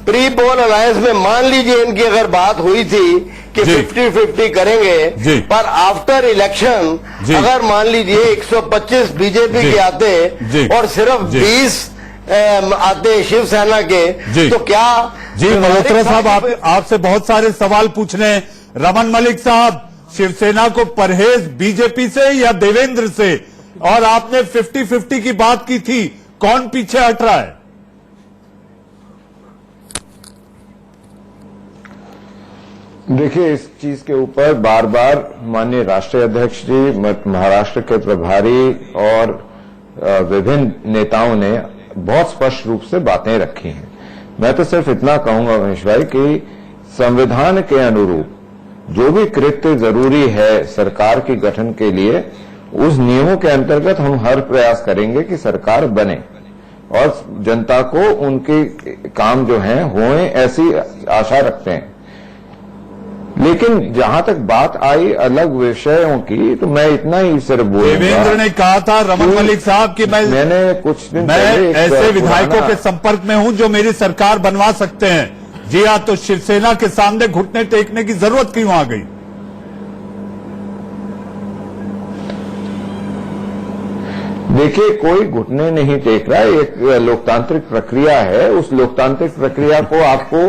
प्री पोल अलायंस में मान लीजिए इनकी अगर बात हुई थी कि 50-50 करेंगे, पर आफ्टर इलेक्शन अगर मान लीजिए 125 बीजेपी के आते और सिर्फ 20 आते शिवसेना के, तो क्या? जी मल्होत्रा साहब, आपसे बहुत सारे सवाल पूछने हैं। रमन मलिक साहब, शिवसेना को परहेज बीजेपी से या देवेंद्र से? और आपने 50-50 की बात की थी, कौन पीछे हट रहा है? देखिए, इस चीज के ऊपर बार बार माननीय राष्ट्रीय अध्यक्ष जी, महाराष्ट्र के प्रभारी और विभिन्न नेताओं ने बहुत स्पष्ट रूप से बातें रखी हैं। मैं तो सिर्फ इतना कहूंगा महेश भाई कि संविधान के अनुरूप जो भी कृत्य जरूरी है सरकार के गठन के लिए, उस नियमों के अंतर्गत हम हर प्रयास करेंगे कि सरकार बने और जनता को उनके काम जो हैं हों, ऐसी आशा रखते हैं। लेकिन जहां तक बात आई अलग विषयों की, तो मैं इतना ही सिर्फ बोलूंगा। देवेंद्र ने कहा था रमन मलिक साहब कि मैंने कुछ दिन मैं ऐसे विधायकों के संपर्क में हूं जो मेरी सरकार बनवा सकते हैं। जी हाँ, तो शिवसेना के सामने घुटने टेकने की जरूरत क्यों आ गई? देखिए, कोई घुटने नहीं टेक रहा है, एक लोकतांत्रिक प्रक्रिया है। उस लोकतांत्रिक प्रक्रिया को आपको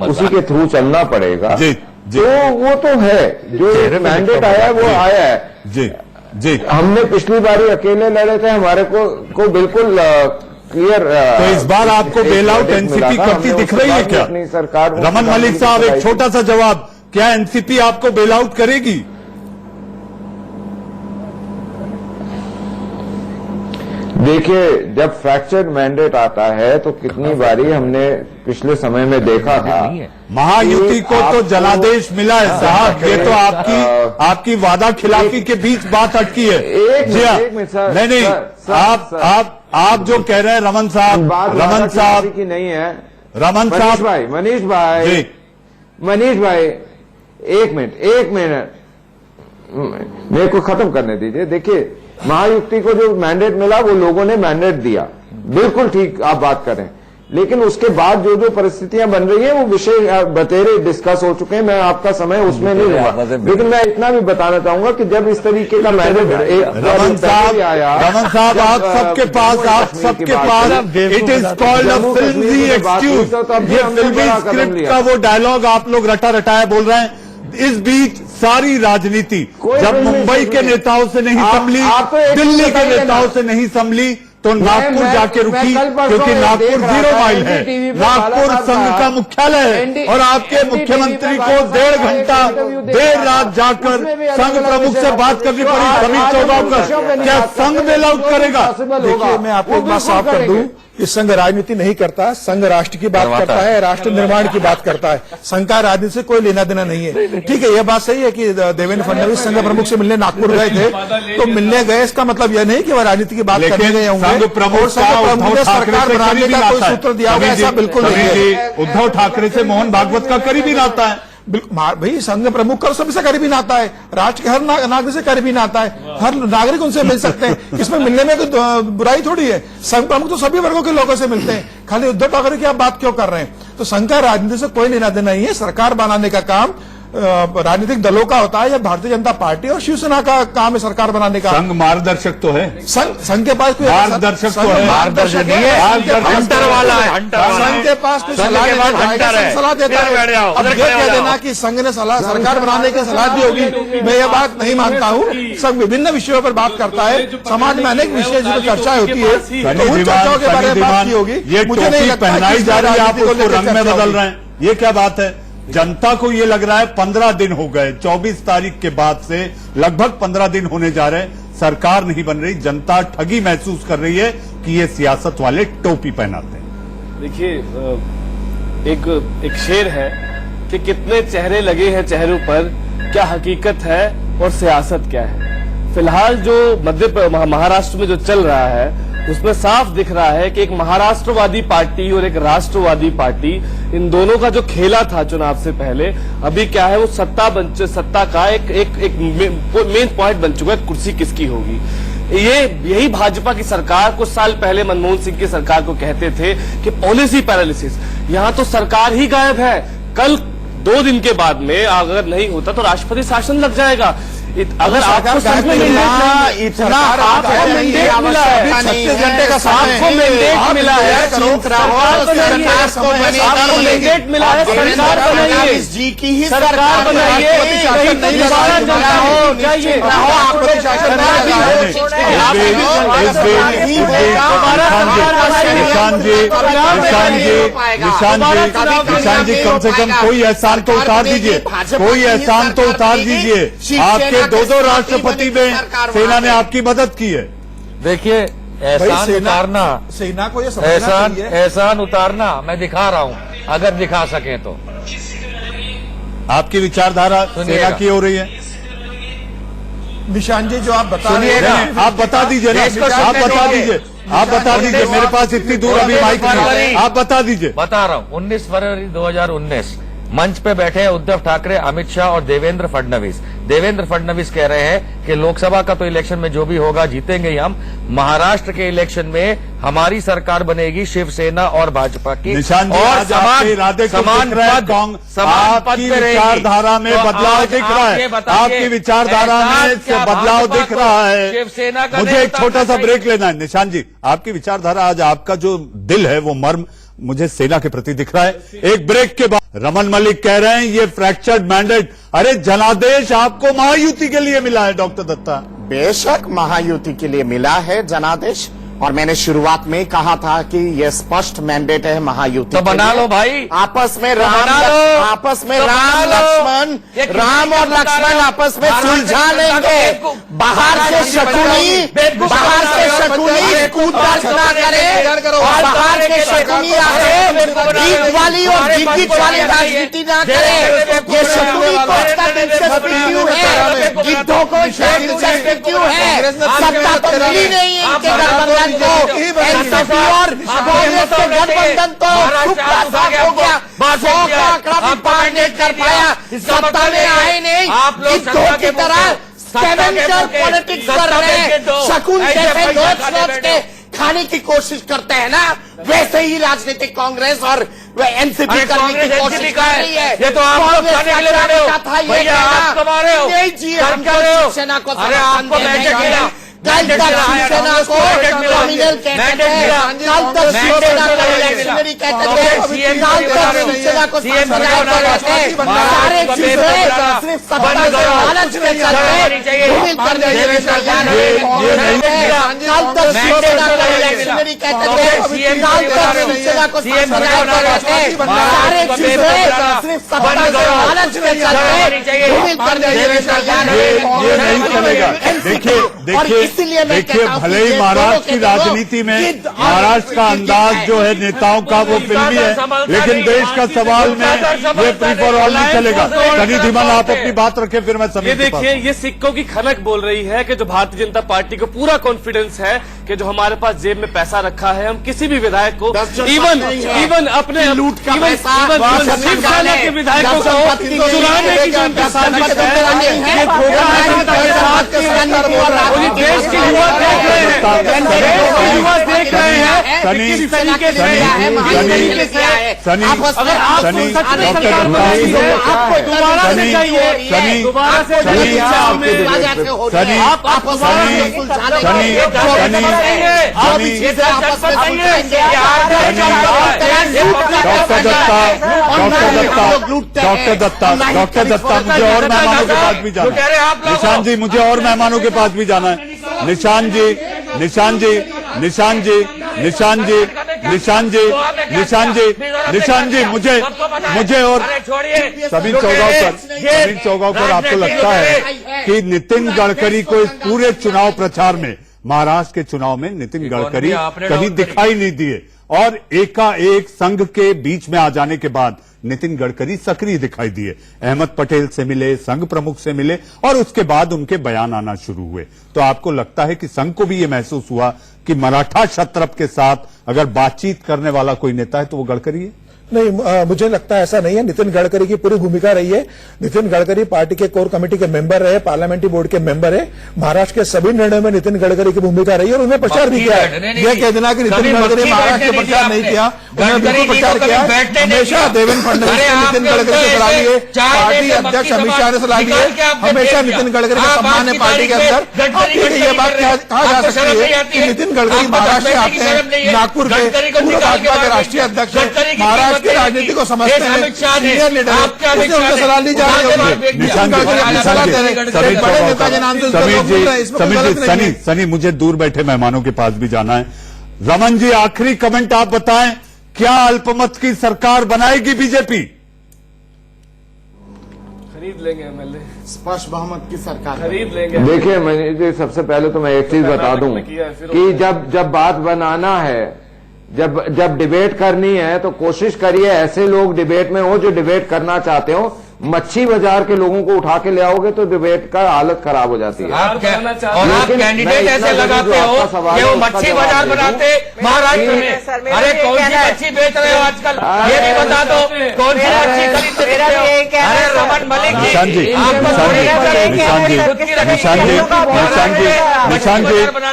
उसी के थ्रू चलना पड़ेगा। जी, जी। तो वो तो है, जो मैंडेट आया वो आया है। जी जी। हमने पिछली बारी अकेले लड़े थे, हमारे को बिल्कुल क्लियर। तो इस बार आपको बेल आउट एनसीपी करती दिख रही है क्या? अपनी सरकार। रमन मलिक साहब, एक छोटा सा जवाब, क्या एनसीपी आपको बेल आउट करेगी? देखिए, जब फ्रैक्चर्ड मैंडेट आता है तो कितनी बारी हमने पिछले समय में देखा था। महायुति को तो जनादेश मिला है साहब, ये तो आपकी वादा खिलाफी के बीच बात अटकी है। जी हाँ, नहीं, आप जो कह रहे हैं रमन साहब की नहीं है। रमन साहब, मनीष भाई, एक मिनट मेरे को खत्म करने दीजिए। देखिए, महायुति को जो मैंडेट मिला वो लोगों ने मैंडेट दिया, बिल्कुल ठीक आप बात करें। लेकिन उसके बाद जो जो परिस्थितियां बन रही हैं वो विषय बतेरे डिस्कस हो चुके हैं, मैं आपका समय उसमें नहीं लूंगा। लेकिन मैं इतना भी बताना चाहूंगा कि जब इस तरीके का मैंडेट रमन साहब, आप सबके पास इट इज कॉल्ड अ फिल्मी एक्सक्यूज। ये फिल्मी स्क्रिप्ट का वो डायलॉग आप लोग रटा रटाया बोल रहे हैं। इस बीच सारी राजनीति जब मुंबई के नेताओं से नहीं संभली, दिल्ली के नेताओं से नहीं संभली, तो नागपुर जाके रुकी, क्योंकि नागपुर 0 माइल है, नागपुर संघ का मुख्यालय है। और आपके मुख्यमंत्री को 1.5 घंटा देर रात जाकर संघ प्रमुख से बात करनी पड़ी, समीर चौगावकर। क्या संघ बेल आउट करेगा? देखिए, मैं आपको एक बात साफ कर दूं कि संघ राजनीति नहीं करता, संघ राष्ट्र की बात करता है, राष्ट्र निर्माण की बात करता है। संघ का राजनीति से कोई लेना देना नहीं है। ठीक है, यह बात सही है कि देवेंद्र फडणवीस संघ प्रमुख से मिलने नागपुर गए थे, तो मिलने गए इसका मतलब यह नहीं कि वह राजनीति की बात करने गए होंगे। सरकार बनाने का कोई सूत्र दिया गया, ऐसा बिल्कुल नहीं है। उद्धव ठाकरे से मोहन भागवत का करीबी नाता है। भाई, संघ प्रमुख का सभी से करीबी नाता है, राष्ट्र के हर नागरिक से करीबी नाता है, हर नागरिक उनसे मिल सकते हैं। इसमें मिलने में कोई बुराई थोड़ी है। संघ प्रमुख तो सभी वर्गों के लोगों से मिलते हैं, खाली उद्धव ठाकरे की आप बात क्यों कर रहे हैं? तो संघ का राजनीति से कोई लेना देना नहीं है। सरकार बनाने का काम राजनीतिक दलों का होता है, या भारतीय जनता पार्टी और शिवसेना का काम है सरकार बनाने का। संघ मार्गदर्शक तो है, संघ के पास कोई मार्गदर्शक तो है, मार्गदर्शक नहीं है, हंटर वाला है। संघ के पास कोई सलाह देता है। अब ये कह देना कि संघ ने सरकार बनाने की सलाह दी होगी, मैं ये बात नहीं मानता हूँ। संघ विभिन्न विषयों पर बात करता है, समाज में अनेक विषय जिस पर चर्चा होती है, तो उन चर्चाओं के बारे में बात की होगी। ये मुझे नहीं पहनाई जा रही है, आप उसको रंग में बदल रहे हैं, ये क्या बात है? जनता को ये लग रहा है 15 दिन हो गए, 24 तारीख के बाद से लगभग 15 दिन होने जा रहे हैं, सरकार नहीं बन रही। जनता ठगी महसूस कर रही है कि ये सियासत वाले टोपी पहनाते हैं। देखिए, एक शेर है कि कितने चेहरे लगे हैं चेहरों पर, क्या हकीकत है और सियासत क्या है। फिलहाल जो महाराष्ट्र में जो चल रहा है उसमें साफ दिख रहा है कि एक महाराष्ट्रवादी पार्टी और एक राष्ट्रवादी पार्टी, इन दोनों का जो खेला था चुनाव से पहले, अभी क्या है वो सत्ता का एक मेन पॉइंट बन चुका है, कुर्सी किसकी होगी। यही भाजपा की सरकार कुछ साल पहले मनमोहन सिंह की सरकार को कहते थे कि पॉलिसी पैरालिसिस, यहां तो सरकार ही गायब है। कल 2 दिन के बाद में अगर नहीं होता तो राष्ट्रपति शासन लग जाएगा। अगर आपको सच में इतना आपको मैंडेट मिला है, 36 घंटे का आपको मैंडेट मिला है, आपको मैंडेट मिला है, सरकार बनाइए, जी की ही सरकार बनाइए, दोबारा चाहिए निशान जी कम से कम कोई एहसान तो उतार दीजिए, कोई एहसान तो उतार दीजिए। आपके 2 राष्ट्रपति में सेना ने आपकी मदद की है। देखिए एहसान उतारना, सेना को ये एहसान उतारना मैं दिखा रहा हूं, अगर दिखा सके तो। आपकी विचारधारा सेना की हो रही है। निशान जी जो आप बता रहे हैं, आप बता दीजिए ना, आप बता दीजिए, आप बता दीजिए, मेरे पास इतनी दूर अभी माइक नहीं, आप बता दीजिए। बता रहा हूं, 19 फरवरी 2019 मंच पे बैठे हैं उद्धव ठाकरे, अमित शाह और देवेंद्र फडणवीस। देवेंद्र फडणवीस कह रहे हैं कि लोकसभा का तो इलेक्शन में जो भी होगा जीतेंगे ही हम, महाराष्ट्र के इलेक्शन में हमारी सरकार बनेगी शिवसेना और भाजपा की, निशान जी, और आज आपके इरादे को दिख रहा है, आपकी विचारधारा में बदलाव दिख रहा है, आपकी विचारधारा में बदलाव दिख रहा है। शिवसेना का मुझे एक छोटा सा ब्रेक लेना है। निशान जी, आपकी विचारधारा, आज आपका जो दिल है वो मर्म मुझे सेना के प्रति दिख रहा है। एक ब्रेक के बाद रमन मलिक कह रहे हैं ये फ्रैक्चर्ड मैंडेट, अरे जनादेश आपको महायुति के लिए मिला है डॉक्टर दत्ता। बेशक महायुति के लिए मिला है जनादेश, और मैंने शुरुआत में कहा था कि ये स्पष्ट मैंडेट है महायुति। तो बना लो भाई, आपस में राम और लक्ष्मण आपस में सुलझा लेंगे। बाहर से शकुनी कूद ना करे, और बाहर के शकुनी आके जीत वाली और जीत वाली राजनीति ना करे। ये शकुनी को इसका दिलचस्पी क्यों है, गिद्धों को इसका दिलचस्पी क्यों है? सत्ता तो मिली नहीं इनके गठबंधन को, एनसीपी और कांग्रेस के गठबंधन तो टुकड़ा साफ हो गया, 100 का आंकड़ा भी पार नहीं कर पाया, सत्ता में आए नहीं। गिद्धों की तरह स्कैवेंजर पॉलिटिक्स कर रहे हैं, शकुन जैसे सोच के खाने की कोशिश करते हैं ना, वैसे ही राजनीतिक कांग्रेस और एनसीपी करने की कोशिश कर रही है। ये तो आप लोग करने के लिए लड़े हो भैया, आप कमा रहे हो, नहीं जी, हम शिवसेना को समर्थन देंगे। कल तक शिवसेना को क्रिमिनल कहते थे, कल तक शिवसेना को रिएक्शनरी कहते थे, कल तक शिवसेना को सांप्रदायिक कहते थे। सारे चीजें सिर्फ सत्ता के लालच में चलते भूमिल कर देने में तैयार है। कल तक शिवसेना को रिएक्शनरी कहते थे, कल तक शिवसेना को सांप्रदायिक कहते थे। सारे चीजें सिर्फ सत्ता के लालच में चलते भूमिल कर देने में तैयार है। ये नहीं चलेगा। देखिए भले ही महाराष्ट्र की राजनीति में महाराष्ट्र का अंदाज जो है नेताओं का वो फिल्मी है, लेकिन देश का सवाल में ये फ्री फॉर ऑल नहीं चलेगा। सनी धीमान, आप अपनी बात रखें, फिर मैं ये देखिए, ये सिक्कों की खनक बोल रही है कि जो भारतीय जनता पार्टी को पूरा कॉन्फिडेंस है कि जो हमारे पास जेब में पैसा रखा है, हम किसी भी विधायक को इवन अपने लूट का शिवसेना के विधायकों को चुराने की जो उनका साजिश है, देश के युवा देख रहे हैं, युवा देख रहे हैं कि किस तरीके से अगर आप दोबारा से चाहिए, दोबारा से डॉक्टर दत्ता मुझे और मेहमानों के पास भी जाना है। निशान जी, मुझे और मेहमानों के पास भी जाना है। निशान जी, मुझे और समीर चौगांवकर, आपको लगता है कि नितिन गडकरी को इस पूरे चुनाव प्रचार में महाराष्ट्र के चुनाव में नितिन गडकरी आपने कहीं डाउन दिखाई नहीं दिए और एकाएक संघ के बीच में आ जाने के बाद नितिन गडकरी सक्रिय दिखाई दिए। अहमद पटेल से मिले, संघ प्रमुख से मिले और उसके बाद उनके बयान आना शुरू हुए। तो आपको लगता है कि संघ को भी यह महसूस हुआ कि मराठा क्षत्रप के साथ अगर बातचीत करने वाला कोई नेता है तो वो गडकरी है? नहीं, मुझे लगता है ऐसा नहीं है। नितिन गडकरी की पूरी भूमिका रही है। नितिन गडकरी पार्टी के कोर कमेटी के मेंबर रहे, पार्लियामेंट्री बोर्ड के मेंबर है। महाराष्ट्र के सभी निर्णयों में नितिन गडकरी की भूमिका रही है और उन्हें प्रचार भी किया है। यह कह देना कि नितिन गडकरी महाराष्ट्र में प्रचार नहीं किया, उन्होंने बिल्कुल प्रचार किया। हमेशा देवेंद्र फडणवीस ने नितिन गडकरी की सलाह ली है, पार्टी अध्यक्ष अमित शाह ने सलाह ली है। हमेशा नितिन गडकरी का सम्मान है पार्टी के अंदर। ये बात कहा जा सकती है कि नितिन गडकरी महाराष्ट्र से आते हैं, नागपुर के पूर्व भाजपा के राष्ट्रीय अध्यक्ष हैं, महाराष्ट्र की राजनीति को समझते हैं, सीनियर लीडर है, उससे उनसे सलाह ली जा रही है। सनी, मुझे दूर बैठे मेहमानों के पास भी जाना है। रमन जी, आखिरी कमेंट आप बताएं, क्या अल्पमत की सरकार बनाएगी बीजेपी? खरीद लेंगे एमएलए, स्पष्ट बहुमत की सरकार खरीद लेंगे। देखिए मनीष, सबसे पहले तो मैं एक चीज बता दूं कि जब बात बनाना है, जब डिबेट करनी है तो कोशिश करिए ऐसे लोग डिबेट में हो जो डिबेट करना चाहते हो। मच्छी बाजार के लोगों को उठा के ले आओगे तो डिबेट का हालत खराब हो जाती है। आप कैंडिडेट ऐसे लगाते हो कि वो मच्छी बाजार बनाते महाराष्ट्र में। अरे कौन सी मच्छी बेच रहे हो आजकल, ये भी बता दो। कौन सी मच्छी खरीदते हो? अरे रमन मलिक जी,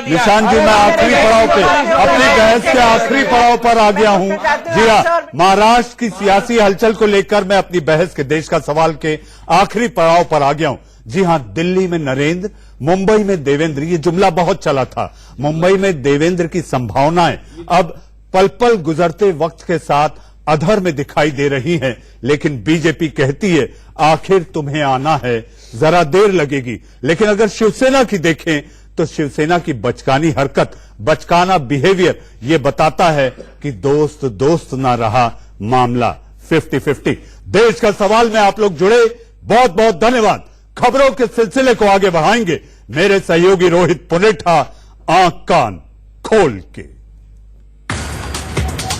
निशांत जी, मैं आखिरी पड़ाव पे, अपनी बहस के आखिरी पड़ाव पर आ गया हूं। जी हाँ, महाराष्ट्र की सियासी हलचल को लेकर मैं अपनी बहस के देश का सवाल के आखिरी पड़ाव पर आ गया हूं। जी हां, दिल्ली में नरेंद्र, मुंबई में देवेंद्र, ये जुमला बहुत चला था। मुंबई में देवेंद्र की संभावनाएं अब पल पल गुजरते वक्त के साथ अधर में दिखाई दे रही हैं, लेकिन बीजेपी कहती है आखिर तुम्हें आना है, जरा देर लगेगी। लेकिन अगर शिवसेना की देखें तो शिवसेना की बचकानी हरकत, बचकाना बिहेवियर ये बताता है कि दोस्त दोस्त ना रहा, मामला 50-50। देश का सवाल में आप लोग जुड़े, बहुत बहुत धन्यवाद। खबरों के सिलसिले को आगे बढ़ाएंगे मेरे सहयोगी रोहित पुनेठा, आंख कान खोल के।